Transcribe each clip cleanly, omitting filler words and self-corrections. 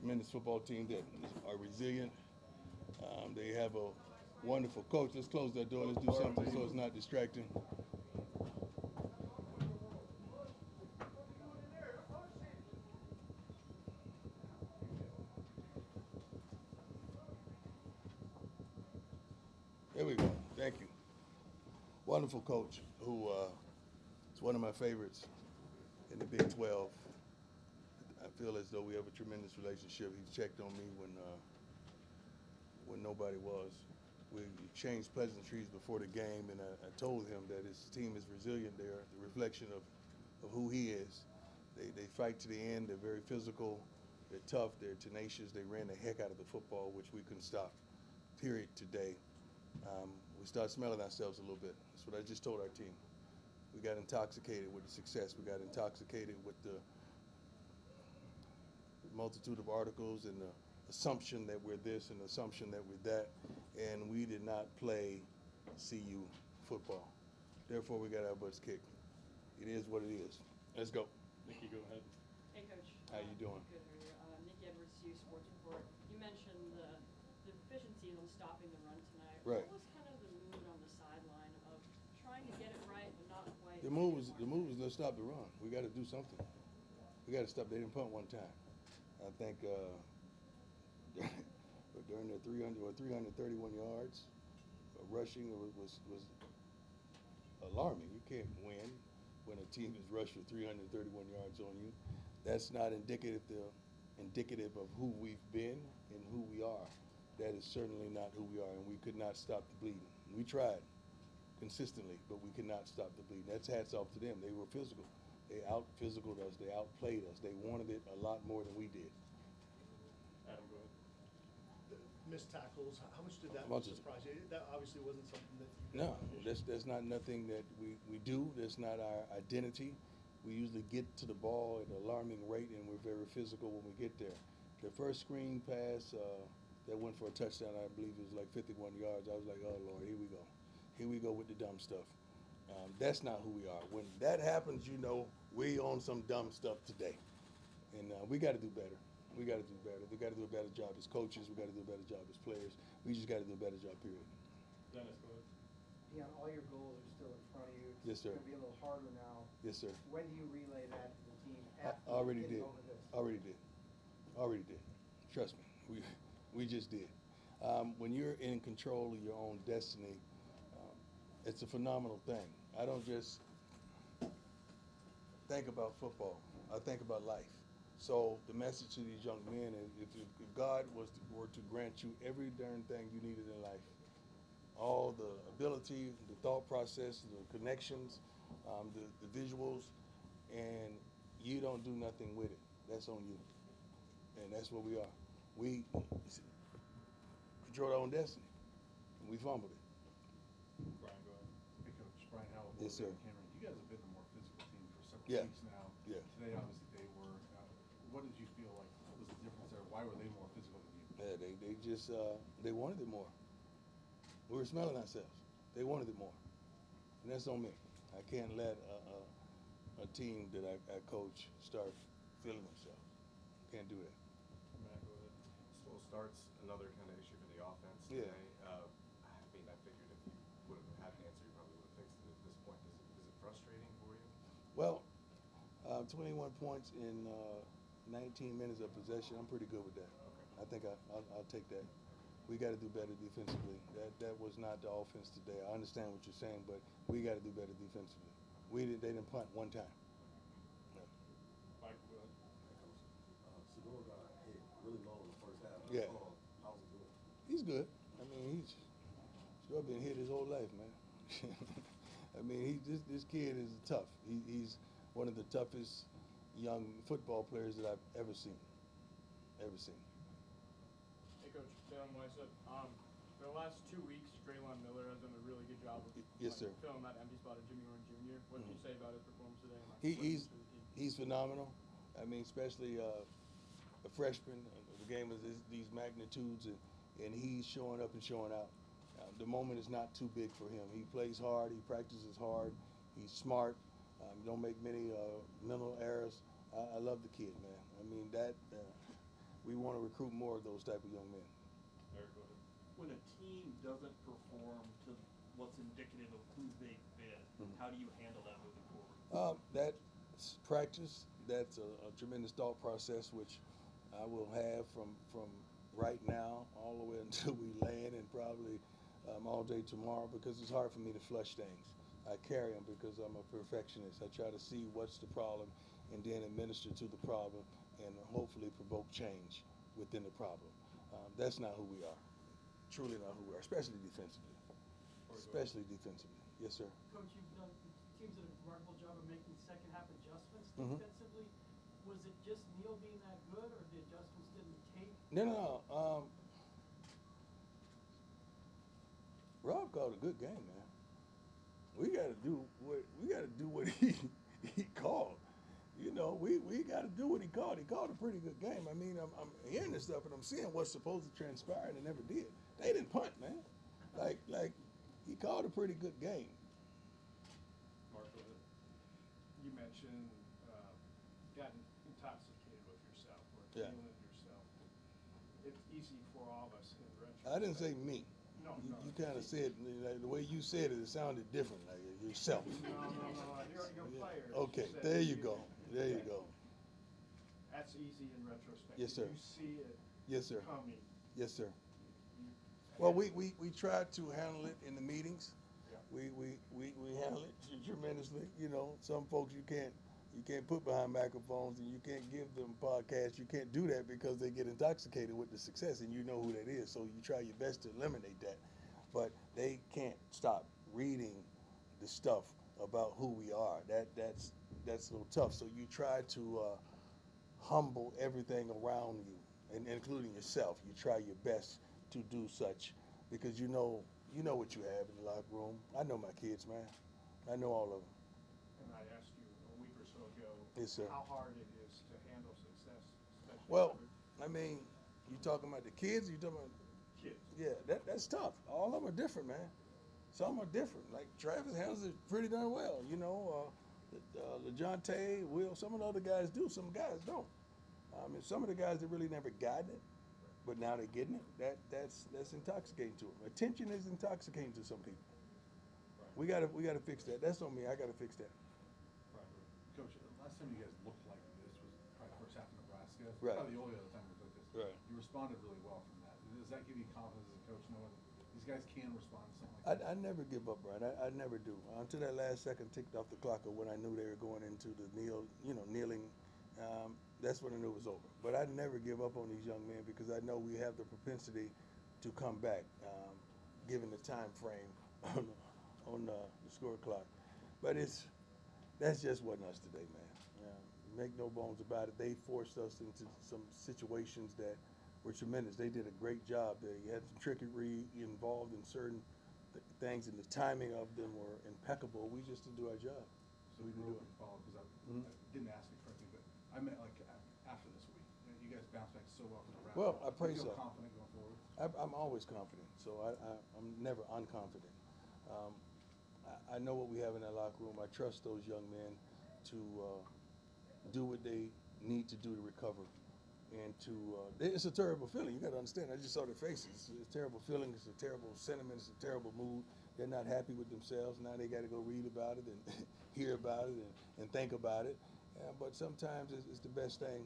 tremendous football team that are resilient. They have a wonderful coach. Let's close that door. Let's do something so it's not distracting. There we go. Thank you. Wonderful coach who is one of my favorites in the Big 12. I feel as though we have a tremendous relationship. He checked on me when nobody was. We exchanged pleasantries before the game, and I told him that his team is resilient. They're the reflection of who he is. They fight to the end. They're very physical. They're tough. They're tenacious. They ran the heck out of the football, which we couldn't stop, period, today. We started smelling ourselves a little bit. That's what I just told our team. We got intoxicated with the success. We got intoxicated with the multitude of articles and the assumption that we're this and the assumption that we're that, and we did not play CU football. Therefore, we got our butts kicked. It is what it is. Let's go. Nikki, go ahead. Hey, Coach. How you doing? Good. Nikki Edwards, CU Sports Report. You mentioned the deficiencies on stopping the run tonight. Right. What was kind of the mood on the sideline of trying to get it right but not quite? The move was let's stop the run. We got to do something. We got to stop. They didn't punt one time. I think during their 331 yards, rushing was alarming. You can't win when a team is rushed for 331 yards on you. That's not indicative of who we've been and who we are. That is certainly not who we are, and we could not stop the bleeding. We tried consistently, but we could not stop the bleeding. That's hats off to them. They were physical. They out-physicaled us. They outplayed us. They wanted it a lot more than we did. Adam, go ahead. The missed tackles, how much did that surprise you? That obviously wasn't something that you No, that's not nothing that we do. That's not our identity. We usually get to the ball at an alarming rate, and we're very physical when we get there. The first screen pass that went for a touchdown, I believe it was like 51 yards. I was like, oh, Lord, here we go. Here we go with the dumb stuff. That's not who we are. When that happens, you know we on some dumb stuff today. And we got to do better. We got to do better. We got to do a better job as coaches. We got to do a better job as players. We just got to do a better job, period. Dennis, go ahead. Deion, all your goals are still in front of you. Yes, sir. It's going to be a little harder now. Yes, sir. When do you relay that to the team I after already getting did. over this? Already did. Trust me. We just did. When you're in control of your own destiny, it's a phenomenal thing. I don't just think about football. I think about life. So the message to these young men is if God were to grant you every darn thing you needed in life, all the ability, the thought process, the connections, the visuals, and you don't do nothing with it, that's on you. And that's what we are. We control our own destiny, and we fumbled it. Brian, go ahead. Hey, Coach. Brian Howell. Yes, sir. Cameron, you guys have been the more physical team for several Yeah. weeks now. Yeah. Today, obviously, they were. What did you feel like? What was the difference there? Why were they more physical than you? Yeah, they just they wanted it more. We were smelling ourselves. They wanted it more, and that's on me. I can't let a team that I coach start feeling themselves. Can't do that. Matt, go ahead. Slow starts, another kind of issue for the offense Yeah. today. I figured if you would have had an answer, you probably would have fixed it at this point. Is it frustrating for you? Well, 21 points in 19 minutes of possession. I'm pretty good with that. Okay. I think I'll take that. We got to do better defensively. That was not the offense today. I understand what you're saying, but we got to do better defensively. They didn't punt one time. No. Michael, go ahead. Sador got hit really low in the first half. Yeah. How's it doing? He's good. I mean, he's sure been hit his whole life, man. I mean, this kid is tough. He's one of the toughest young football players that I've ever seen. Ever seen. Hey, Coach. Deion Weissett. For the last 2 weeks, Draylon Miller has done a really good job of Yes, sir. filling that empty spot of Jimmy Horn Jr. What can you say about his performance today? And what he brings to the team? He's phenomenal. I mean, especially a freshman. The game is these magnitudes, and he's showing up and showing out. The moment is not too big for him. He plays hard. He practices hard. He's smart. Don't make many mental errors. I love the kid, man. I mean, we want to recruit more of those type of young men. Eric, go ahead. When a team doesn't perform to what's indicative of who they've been, Mhm. how do you handle that moving forward? That's practice. That's a tremendous thought process, which I will have from right now all the way until we land, and probably all day tomorrow, because it's hard for me to flush things. I carry them because I'm a perfectionist. I try to see what's the problem and then administer to the problem and hopefully provoke change within the problem. That's not who we are. Truly not who we are, especially defensively. Especially defensively. Yes, sir. Coach, teams did a remarkable job of making second half adjustments Mhm. defensively. Was it just Neal being that good, or the adjustments didn't take? No. Rob called a good game, man. We got to do what he called. You know, we got to do what he called. He called a pretty good game. I mean, I'm hearing this stuff and I'm seeing what's supposed to transpire, and it never did. They didn't punt, man. Like he called a pretty good game. Mark, go ahead. You mentioned gotten intoxicated with yourself or Yeah. feeling yourself. It's easy for all of us in retrospect. I didn't say me. No, You, no. you kind of said, like, the way you said it, it sounded different, like yourself. No. You're Yeah. players. Okay, said there you you- go. There you okay. go. That's easy in retrospect. Yes, sir. You see it Yes, sir. coming. Yes, sir. You- Well, we try to handle it in the meetings. Yeah. We handle it tremendously. You know, some folks you can't put behind microphones, and you can't give them podcasts. You can't do that because they get intoxicated with the success, and you know who that is. So you try your best to eliminate that. But they can't stop reading the stuff about who we are. That's a little tough. So you try to humble everything around you, and including yourself. You try your best to do such, because you know what you have in the locker room. I know my kids, man. I know all of them. And I asked you a week or so ago Yes, sir. how hard it is to handle success, especially Well, with I mean, you talking about the kids? You talking about? kids. Yeah, that's tough. All of them are different, man. Some are different. Like Travis handles it pretty darn well. You know, LeJontay, Will. Some of the other guys do. Some guys don't. And some of the guys that really never gotten it, but now they're getting it. That's intoxicating to them. Attention is intoxicating to some people. We gotta fix that. That's on me. I gotta fix that. Coach, the last time you guys looked like this was probably first half of Nebraska. Right. Probably the only other time we looked like this. Right. You responded really well from that. Does that give you confidence as a coach, knowing these guys can respond to something like that? I never give up, Brian. I never do. Until that last second ticked off the clock, or when I knew they were going into the kneeling, that's when I knew it was over. But I never give up on these young men, because I know we have the propensity to come back, given the time frame on the score clock. But that's just wasn't us today, man. Make no bones about it. They forced us into some situations that were tremendous. They did a great job there. You had some trickery involved in certain things, and the timing of them were impeccable. We just didn't do our job. So We we didn't do can it. follow, because Mhm. I didn't ask it correctly, but I meant like after this week. You guys bounced back so well from Nebraska. Well, I pray Do you feel so. confident going forward? I'm always confident, so I'm never unconfident. I know what we have in that locker room. I trust those young men to do what they need to do to recover, and it's a terrible feeling. You got to understand. I just saw their faces. It's a terrible feeling. It's a terrible sentiment. It's a terrible mood. They're not happy with themselves. Now they got to go read about it and hear about it and think about it. But sometimes it's the best thing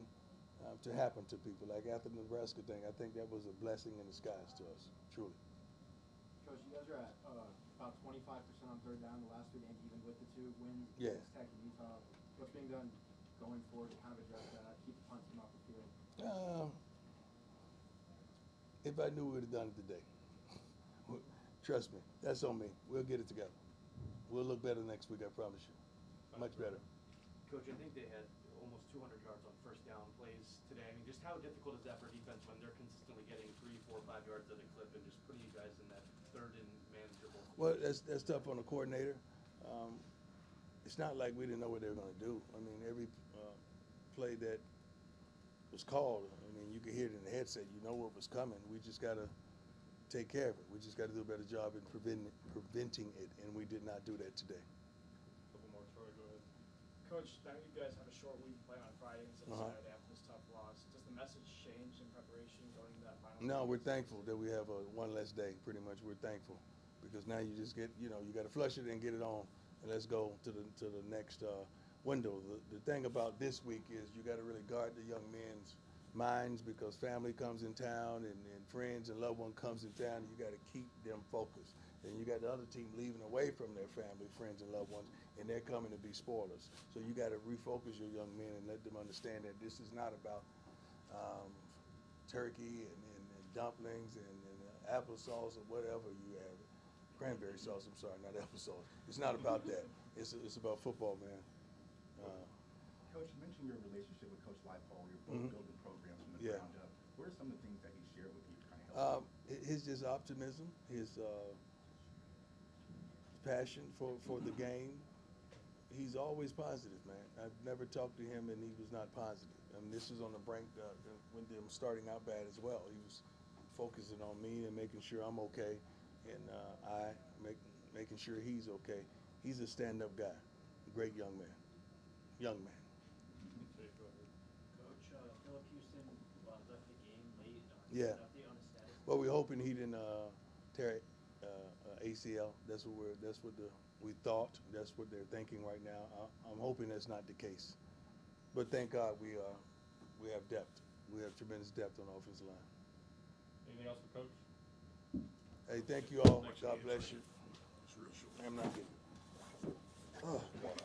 to happen to people. Like after the Nebraska thing, I think that was a blessing in disguise to us, truly. Coach, you guys are at about 25% on third down the last two games, even with the two wins Yeah. against Tech and Utah. What's being done going forward to kind of address that, keep the punts off the field? If I knew we would have done it today. Trust me, that's on me. We'll get it together. We'll look better next week, I promise you. Much better. Coach, I think they had almost 200 yards on first down plays today. I mean, just how difficult is that for defense when they're consistently getting 3, 4, 5 yards at a clip and just putting you guys in that third and manageable? Well, that's tough on the coordinator. It's not like we didn't know what they were going to do. I mean, every play that was called, I mean, you could hear it in the headset. You know what was coming. We just got to take care of it. We just got to do a better job in preventing it, and we did not do that today. Couple more, Troy, go ahead. Coach, now you guys have a short week play on Friday instead of Saturday after this tough loss. Does the message changed in preparation going to that final? No, we're thankful that we have one less day, pretty much. We're thankful because now you just get, you got to flush it and get it on, and let's go to the next window. The thing about this week is you got to really guard the young men's minds because family comes in town and friends and loved one comes in town, and you got to keep them focused. And you got the other team leaving away from their family, friends, and loved ones, and they're coming to be spoilers. So you got to refocus your young men and let them understand that this is not about turkey and dumplings and applesauce or whatever you have. Cranberry sauce, I'm sorry, not applesauce. It's not about that. It's about football, man. Coach, you mentioned your relationship with Coach Leipold. You're both building programs from the ground up. What are some of the things that he shared with you to kind of help you? His just optimism, his passion for the game. He's always positive, man. I've never talked to him and he was not positive. I mean, this was on the brink when them starting out bad as well. He was focusing on me and making sure I'm okay, and making sure he's okay. He's a stand-up guy, great young man. Jake, go ahead. Coach, Philip Houston left the game late. Yeah. An update on his status? Well, we're hoping he didn't tear ACL. That's what we thought. That's what they're thinking right now. I'm hoping that's not the case. But thank God we have depth. We have tremendous depth on the offensive line. Anything else for Coach? Hey, thank you all. God bless you. I'm not getting. Oh, God.